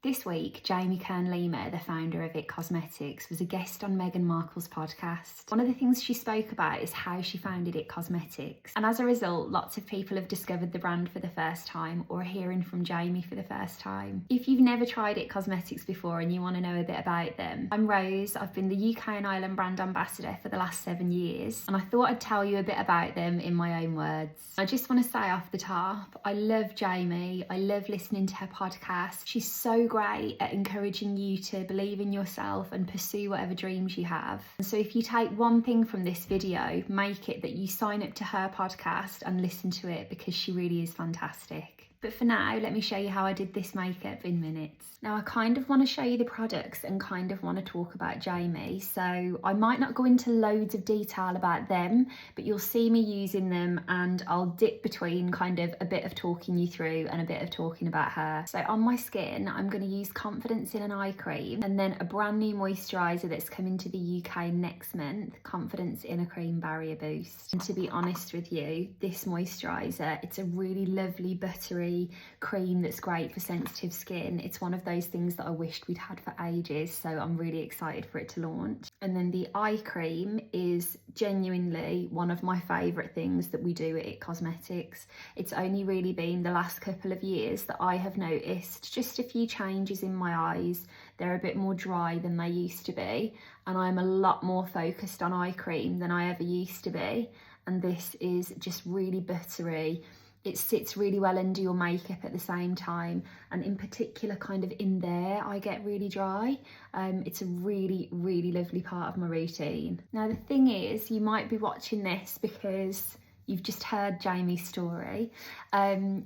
This week, Jamie Kern Lima, the founder of IT Cosmetics, was a guest on Meghan Markle's podcast. One of the things she spoke about is how she founded IT Cosmetics. And as a result, lots of people have discovered the brand for the first time or are hearing from Jamie for the first time. If you've never tried IT Cosmetics before and you want to know a bit about them, I'm Rose. I've been the UK and Ireland brand ambassador for the last 7 years, and I thought I'd tell you a bit about them in my own words. I just want to say off the top, I love Jamie. I love listening to her podcast. She's so great at encouraging you to believe in yourself and pursue whatever dreams you have. And so if you take one thing from this video, make it that you sign up to her podcast and listen to it, because she really is fantastic. But for now, let me show you how I did this makeup in minutes. Now, I kind of want to show you the products and kind of want to talk about Jamie. So I might not go into loads of detail about them, but you'll see me using them and I'll dip between kind of a bit of talking you through and a bit of talking about her. So on my skin, I'm going to use Confidence in an eye cream and then a brand new moisturiser that's coming to the UK next month, Confidence in a cream barrier boost. And to be honest with you, this moisturiser, it's a really lovely buttery cream that's great for sensitive skin. It's one of those things that I wished we'd had for ages, so I'm really excited for it to launch. And then the eye cream is genuinely one of my favourite things that we do at IT Cosmetics. It's only really been the last couple of years that I have noticed just a few changes in my eyes. They're a bit more dry than they used to be, and I'm a lot more focused on eye cream than I ever used to be. And this is just really buttery. It sits really well under your makeup at the same time, and in particular kind of in there I get really dry. It's a really lovely part of my routine. Now the thing is, you might be watching this because you've just heard Jamie's story.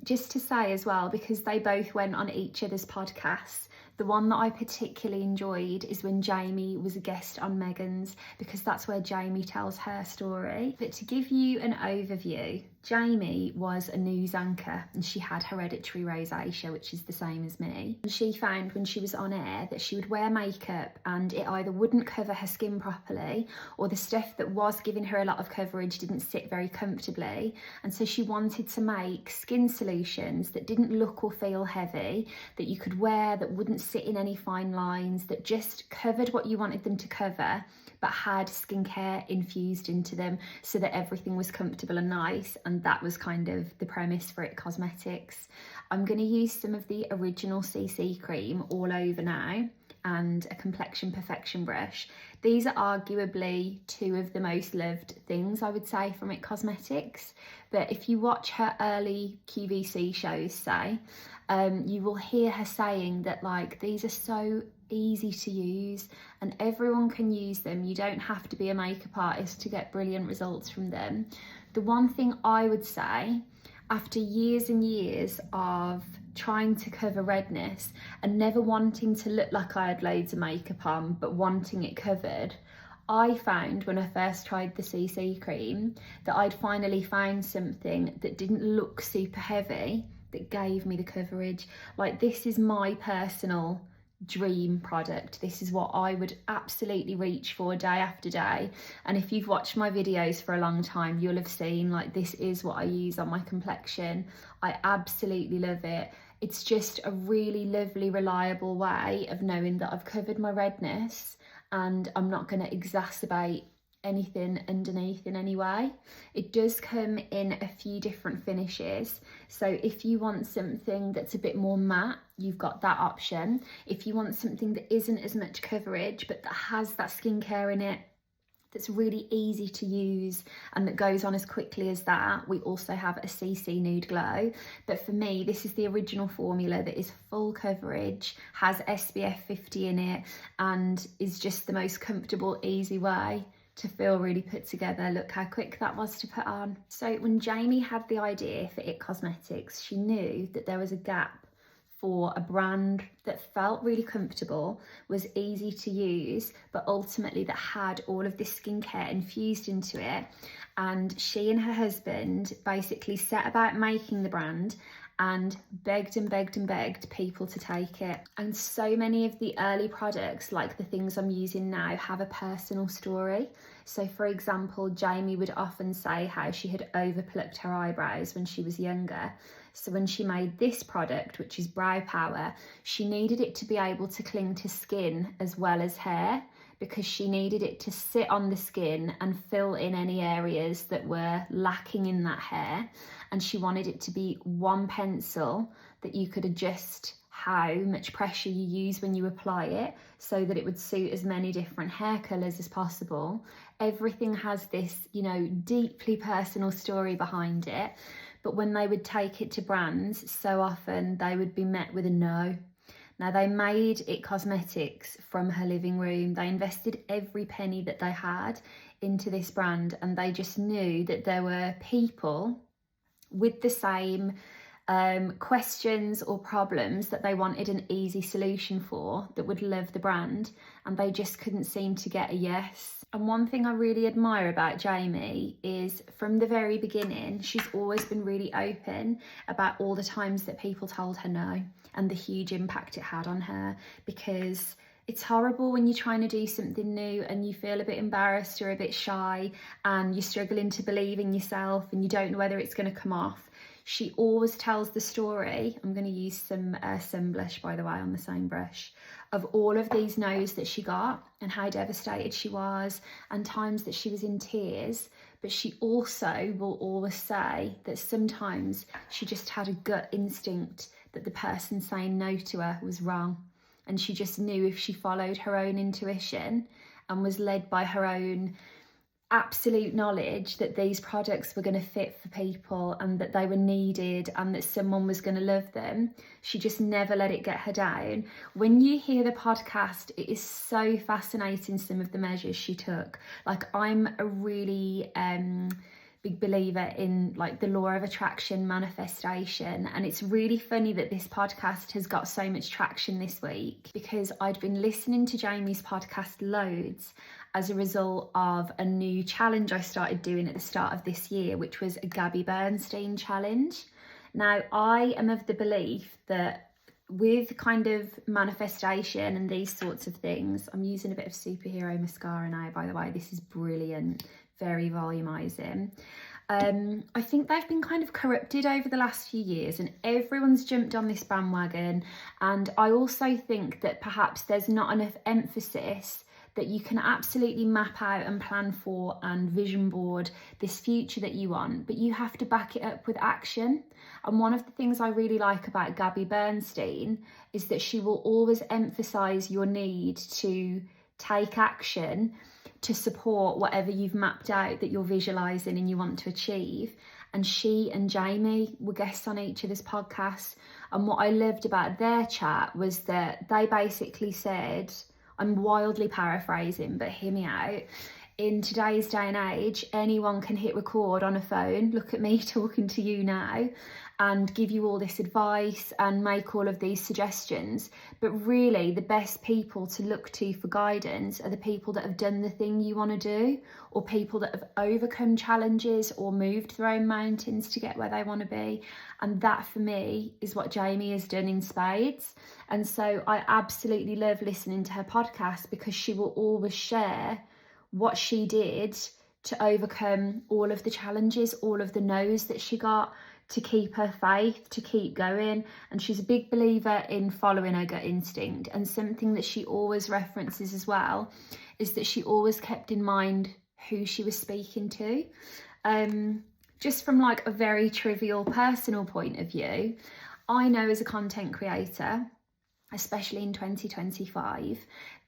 Just to say as well, because they both went on each other's podcasts, the one that I particularly enjoyed is when Jamie was a guest on Meghan's, because that's where Jamie tells her story. But to give you an overview, Jamie was a news anchor and she had hereditary rosacea, which is the same as me. And she found when she was on air that she would wear makeup and it either wouldn't cover her skin properly, or the stuff that was giving her a lot of coverage didn't sit very comfortably. And so she wanted to make skin solutions that didn't look or feel heavy, that you could wear, that wouldn't sit in any fine lines, that just covered what you wanted them to cover, but had skincare infused into them so that everything was comfortable and nice. And that was kind of the premise for IT Cosmetics. I'm going to use some of the original CC cream all over now and a complexion perfection brush. These are arguably two of the most loved things I would say from IT Cosmetics. But if you watch her early QVC shows, say, you will hear her saying that like these are so easy to use and everyone can use them. You don't have to be a makeup artist to get brilliant results from them. The one thing I would say, after years and years of trying to cover redness and never wanting to look like I had loads of makeup on but wanting it covered, I found when I first tried the CC cream that I'd finally found something that didn't look super heavy that gave me the coverage. Like, this is my personal dream product. This is what I would absolutely reach for day after day. And if you've watched my videos for a long time, you'll have seen like this is what I use on my complexion. I absolutely love it. It's just a really lovely, reliable way of knowing that I've covered my redness and I'm not going to exacerbate anything underneath in any way. It does come in a few different finishes, so if you want something that's a bit more matte, you've got that option. If you want something that isn't as much coverage but that has that skincare in it, that's really easy to use and that goes on as quickly as that, we also have a CC Nude Glow. But for me, this is the original formula that is full coverage, has SPF 50 in it, and is just the most comfortable, easy way to feel really put together. Look how quick that was to put on. So when Jamie had the idea for IT Cosmetics, she knew that there was a gap for a brand that felt really comfortable, was easy to use, but ultimately that had all of this skincare infused into it. And she and her husband basically set about making the brand and begged and begged and begged people to take it. And so many of the early products, like the things I'm using now, have a personal story. So for example, Jamie would often say how she had overplucked her eyebrows when she was younger. So when she made this product, which is Brow Power, she needed it to be able to cling to skin as well as hair, because she needed it to sit on the skin and fill in any areas that were lacking in that hair. And she wanted it to be one pencil that you could adjust how much pressure you use when you apply it, so that it would suit as many different hair colours as possible. Everything has this, you know, deeply personal story behind it. But when they would take it to brands, so often they would be met with a no. Now, they made It Cosmetics from her living room. They invested every penny that they had into this brand, and they just knew that there were people with the same questions or problems that they wanted an easy solution for, that would love the brand, and they just couldn't seem to get a yes. And one thing I really admire about Jamie is, from the very beginning, she's always been really open about all the times that people told her no and the huge impact it had on her. Because it's horrible when you're trying to do something new and you feel a bit embarrassed or a bit shy and you're struggling to believe in yourself and you don't know whether it's going to come off. She always tells the story. I'm going to use some sun blush, by the way, on the same brush, of all of these no's that she got and how devastated she was, and times that she was in tears. But she also will always say that sometimes she just had a gut instinct that the person saying no to her was wrong. And she just knew if she followed her own intuition and was led by her own absolute knowledge that these products were going to fit for people and that they were needed and that someone was going to love them, she just never let it get her down. When you hear the podcast, it is so fascinating, some of the measures she took. Like, I'm a really big believer in like the law of attraction, manifestation, and it's really funny that this podcast has got so much traction this week, because I'd been listening to Jamie's podcast loads as a result of a new challenge I started doing at the start of this year, which was a Gabby Bernstein challenge. Now, I am of the belief that with kind of manifestation and these sorts of things, I'm using a bit of superhero mascara now, by the way. This is brilliant, very volumizing. I think they've been kind of corrupted over the last few years and everyone's jumped on this bandwagon. And I also think that perhaps there's not enough emphasis that you can absolutely map out and plan for and vision board this future that you want, but you have to back it up with action. And one of the things I really like about Gabby Bernstein is that she will always emphasize your need to take action to support whatever you've mapped out that you're visualizing and you want to achieve. And she and Jamie were guests on each other's podcasts. And what I loved about their chat was that they basically said, I'm wildly paraphrasing, but hear me out. In today's day and age, anyone can hit record on a phone, look at me talking to you now, and give you all this advice and make all of these suggestions. But really, the best people to look to for guidance are the people that have done the thing you want to do, or people that have overcome challenges or moved their own mountains to get where they want to be. And that, for me, is what Jamie has done in spades. And so I absolutely love listening to her podcast, because she will always share what she did to overcome all of the challenges, all of the no's that she got, to keep her faith, to keep going. And she's a big believer in following her gut instinct. And something that she always references as well is that she always kept in mind who she was speaking to. Just from like a very trivial personal point of view, I know as a content creator, especially in 2025,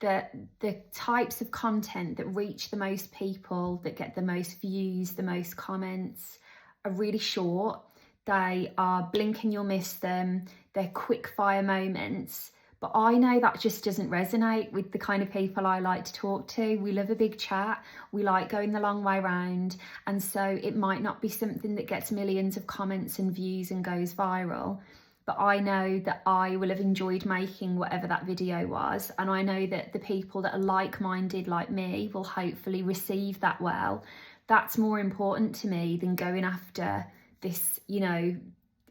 that the types of content that reach the most people, that get the most views, the most comments, are really short. They are blink and you'll miss them. They're quick fire moments. But I know that just doesn't resonate with the kind of people I like to talk to. We love a big chat. We like going the long way round. And so it might not be something that gets millions of comments and views and goes viral. But I know that I will have enjoyed making whatever that video was. And I know that the people that are like-minded like me will hopefully receive that well. That's more important to me than going after this, you know,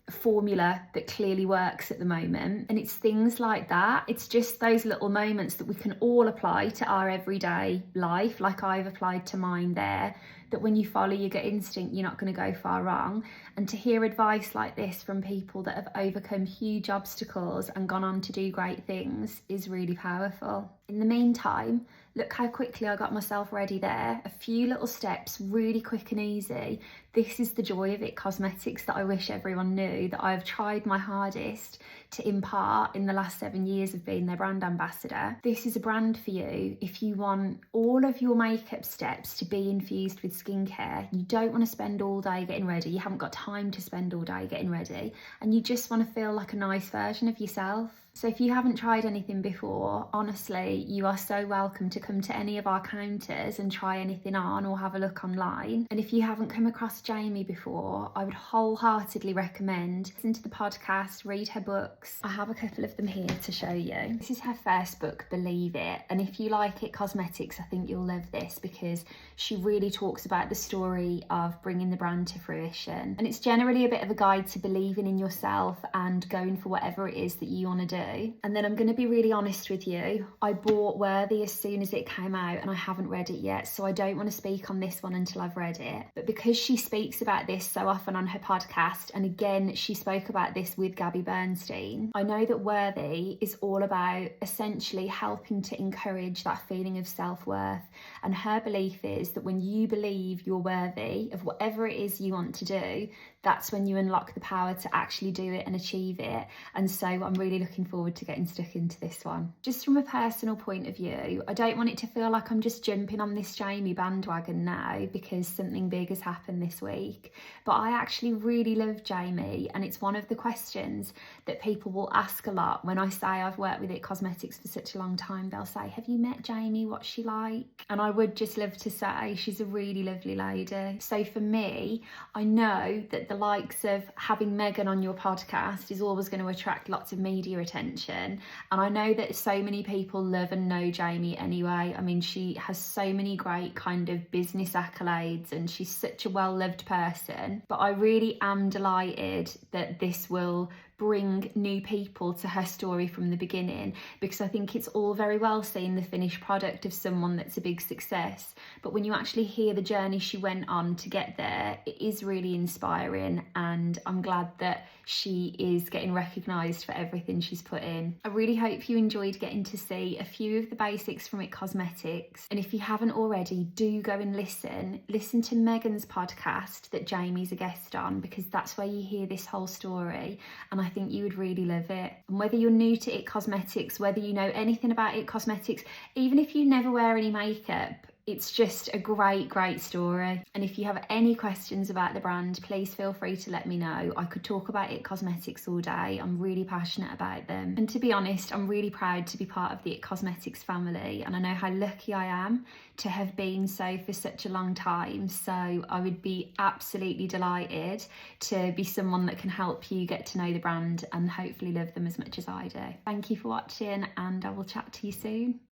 formula that clearly works at the moment. And it's things like that. It's just those little moments that we can all apply to our everyday life, like I've applied to mine there, that when you follow your gut instinct, you're not going to go far wrong. And to hear advice like this from people that have overcome huge obstacles and gone on to do great things is really powerful. In the meantime, look how quickly I got myself ready there. A few little steps, really quick and easy. This is the joy of IT Cosmetics that I wish everyone knew, that I've tried my hardest to impart in the last 7 years of being their brand ambassador. This is a brand for you if you want all of your makeup steps to be infused with skincare. You don't want to spend all day getting ready. You haven't got time to spend all day getting ready, and you just want to feel like a nice version of yourself. So if you haven't tried anything before, honestly, you are so welcome to come to any of our counters and try anything on or have a look online. And if you haven't come across Jamie before, I would wholeheartedly recommend listen to the podcast, read her books. I have a couple of them here to show you. This is her first book, Believe It. And if you like IT Cosmetics, I think you'll love this because she really talks about the story of bringing the brand to fruition. And it's generally a bit of a guide to believing in yourself and going for whatever it is that you want to do. And then I'm going to be really honest with you. I bought Worthy as soon as it came out and I haven't read it yet, so I don't want to speak on this one until I've read it. But because she speaks about this so often on her podcast, and again she spoke about this with Gabby Bernstein, I know that Worthy is all about essentially helping to encourage that feeling of self-worth. And her belief is that when you believe you're worthy of whatever it is you want to do, that's when you unlock the power to actually do it and achieve it. And so I'm really looking forward to getting stuck into this one. Just from a personal point of view, I don't want it to feel like I'm just jumping on this Jamie bandwagon now because something big has happened this week. But I actually really love Jamie, and it's one of the questions that people will ask a lot when I say I've worked with IT Cosmetics for such a long time. They'll say, have you met Jamie? What's she like? And I would just love to say she's a really lovely lady. So for me, I know that the likes of having Meghan on your podcast is always going to attract lots of media attention, and I know that so many people love and know Jamie anyway. I mean, she has so many great kind of business accolades and she's such a well-loved person, but I really am delighted that this will bring new people to her story from the beginning, because I think it's all very well seeing the finished product of someone that's a big success, but when you actually hear the journey she went on to get there, it is really inspiring, and I'm glad that she is getting recognised for everything she's put in. I really hope you enjoyed getting to see a few of the basics from IT Cosmetics, and if you haven't already, do go and listen to Meghan's podcast that Jamie's a guest on, because that's where you hear this whole story, and I think you would really love it. And whether you're new to IT Cosmetics, whether you know anything about IT Cosmetics, even if you never wear any makeup, it's just a great story. And if you have any questions about the brand, please feel free to let me know. I could talk about IT Cosmetics all day. I'm really passionate about them. And to be honest, I'm really proud to be part of the IT Cosmetics family, and I know how lucky I am to have been so for such a long time. So I would be absolutely delighted to be someone that can help you get to know the brand and hopefully love them as much as I do. Thank you for watching, and I will chat to you soon.